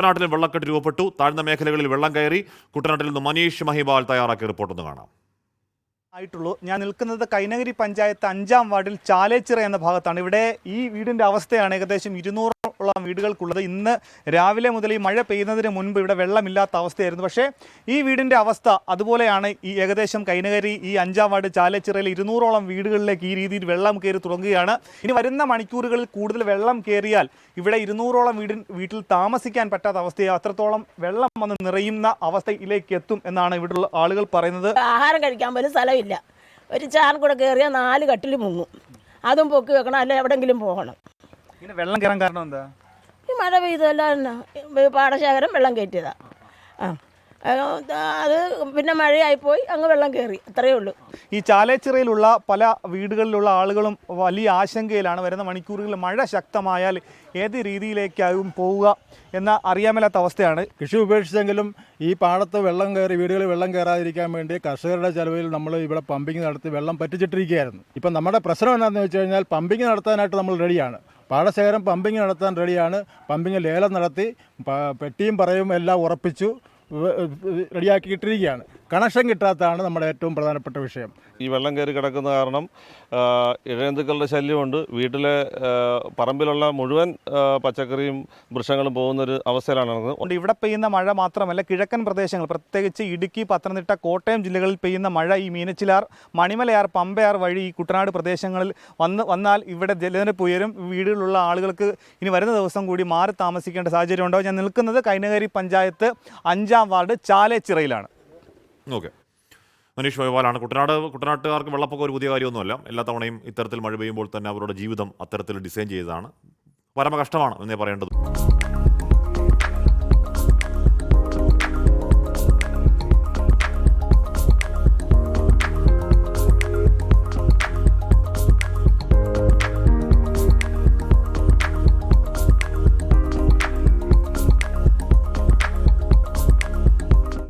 കുട്ടനാട്ടിൽ വെള്ളക്കെട്ട് രൂപപ്പെട്ടു. താഴ്ന്ന മേഖലകളിൽ വെള്ളം കയറി. കുട്ടനാട്ടിൽ നിന്ന് മനീഷ് മഹിബാൽ തയ്യാറാക്കിയ റിപ്പോർട്ടൊന്ന് കാണാം. ആയിട്ടുള്ളൂ. ഞാൻ നിൽക്കുന്നത് കൈനഗിരി പഞ്ചായത്ത് 5-ാം വാർഡിൽ ചാലേച്ചിറ എന്ന ഭാഗത്താണ്. ഇവിടെ ഈ വീടിൻ്റെ അവസ്ഥയാണ് ഏകദേശം 200ഓളം വീടുകൾക്കുള്ളത്. ഇന്ന് രാവിലെ മുതൽ ഈ മഴ പെയ്യുന്നതിന് മുൻപ് ഇവിടെ വെള്ളമില്ലാത്ത അവസ്ഥയായിരുന്നു. പക്ഷേ ഈ വീടിൻ്റെ അവസ്ഥ അതുപോലെയാണ്. ഈ ഏകദേശം കൈനഗിരി ഈ 5-ാം വാർഡ് ചാലേച്ചിറയിൽ 200ഓളം വീടുകളിലേക്ക് ഈ രീതിയിൽ വെള്ളം കയറി തുടങ്ങുകയാണ്. ഇനി വരുന്ന മണിക്കൂറുകളിൽ കൂടുതൽ വെള്ളം കയറിയാൽ ഇവിടെ 200ഓളം വീട്ടിൽ താമസിക്കാൻ പറ്റാത്ത അവസ്ഥയാണ്. അത്രത്തോളം വെള്ളം വന്ന് നിറയുന്ന അവസ്ഥയിലേക്ക് എത്തും എന്നാണ് ഇവിടെയുള്ള ആളുകൾ പറയുന്നത്. ആഹാരം കഴിക്കാൻ പോലും സ്ഥലമില്ല. ഒരു ചാൻ കൂടെ കയറിയാൽ 4 കട്ടിൽ മുങ്ങും. അതും പൊക്കി വെക്കണം, അല്ലെ എവിടെങ്കിലും പോകണം. ഇങ്ങനെ വെള്ളം കയറാൻ കാരണം എന്താ? ഈ മഴ പെയ്തല്ല, പാടശേഖരം വെള്ളം കയറ്റിയതാ. അത് പിന്നെ മഴയായിപ്പോയി, അങ്ങ് വെള്ളം കയറി, അത്രയേ ഉള്ളൂ. ഈ ചാലേച്ചിറയിലുള്ള പല വീടുകളിലുള്ള ആളുകളും വലിയ ആശങ്കയിലാണ്. വരുന്ന മണിക്കൂറുകളിൽ മഴ ശക്തമായാൽ ഏത് രീതിയിലേക്കാവും പോവുക എന്ന അറിയാമല്ലാത്ത അവസ്ഥയാണ്. കൃഷി ഉപേക്ഷിച്ചെങ്കിലും ഈ പാടത്ത് വെള്ളം കയറി വീടുകളിൽ വെള്ളം കയറാതിരിക്കാൻ വേണ്ടി കർഷകരുടെ ചെലവിൽ നമ്മൾ ഇവിടെ പമ്പിങ് നടത്തി വെള്ളം പറ്റിച്ചിട്ടിരിക്കുകയായിരുന്നു. ഇപ്പം നമ്മുടെ പ്രശ്നം എന്താണെന്ന് വെച്ച് കഴിഞ്ഞാൽ പമ്പിങ് നടത്താനായിട്ട് നമ്മൾ റെഡിയാണ്. പാടശേഖരം പമ്പിങ് നടത്താൻ റെഡിയാണ്. പമ്പിങ് ലേലം നടത്തി പെട്ടിയും പറയും എല്ലാം ഉറപ്പിച്ചു റെഡിയാക്കിയിട്ടിരിക്കുകയാണ്. കണക്ഷൻ കിട്ടാത്തതാണ് നമ്മുടെ ഏറ്റവും പ്രധാനപ്പെട്ട വിഷയം. ഈ വെള്ളം കയറി കിടക്കുന്ന കാരണം ഇഴജന്തുക്കളുടെ ശല്യമുണ്ട്. വീട്ടിലെ പറമ്പിലുള്ള മുഴുവൻ പച്ചക്കറിയും വൃക്ഷങ്ങളും പോകുന്നൊരു അവസ്ഥയിലാണ് നടക്കുന്നത്. ഇവിടെ പെയ്യുന്ന മഴ മാത്രമല്ല, കിഴക്കൻ പ്രദേശങ്ങൾ പ്രത്യേകിച്ച് ഇടുക്കി, പത്തനംതിട്ട, കോട്ടയം ജില്ലകളിൽ പെയ്യുന്ന മഴ ഈ മീനച്ചിലാർ, മണിമലയാർ, പമ്പയാർ വഴി ഈ കുട്ടനാട് പ്രദേശങ്ങളിൽ വന്നാൽ ഇവിടെ ജലനിരപ്പ് ഉയരും. വീടുകളിലുള്ള ആളുകൾക്ക് ഇനി വരുന്ന ദിവസം കൂടി മാറി താമസിക്കേണ്ട സാഹചര്യം ഉണ്ടാവും. ഞാൻ നിൽക്കുന്നത് കൈനഗിരി പഞ്ചായത്ത് 5-ാം വാർഡ് ചാലേച്ചിറയിലാണ്. ഓക്കെ, മനീഷ് മഹിബാലാണ്. കുട്ടനാട്ടുകാർക്ക് വെള്ളപ്പൊക്കം ഒരു പുതിയ കാര്യമൊന്നുമല്ല. എല്ലാ തവണയും ഇത്തരത്തിൽ മഴ പെയ്യുമ്പോൾ തന്നെ അവരുടെ ജീവിതം അത്തരത്തിൽ ഡിസൈൻ ചെയ്തതാണ്. പരമ കഷ്ടമാണ് എന്നേ പറയേണ്ടത്.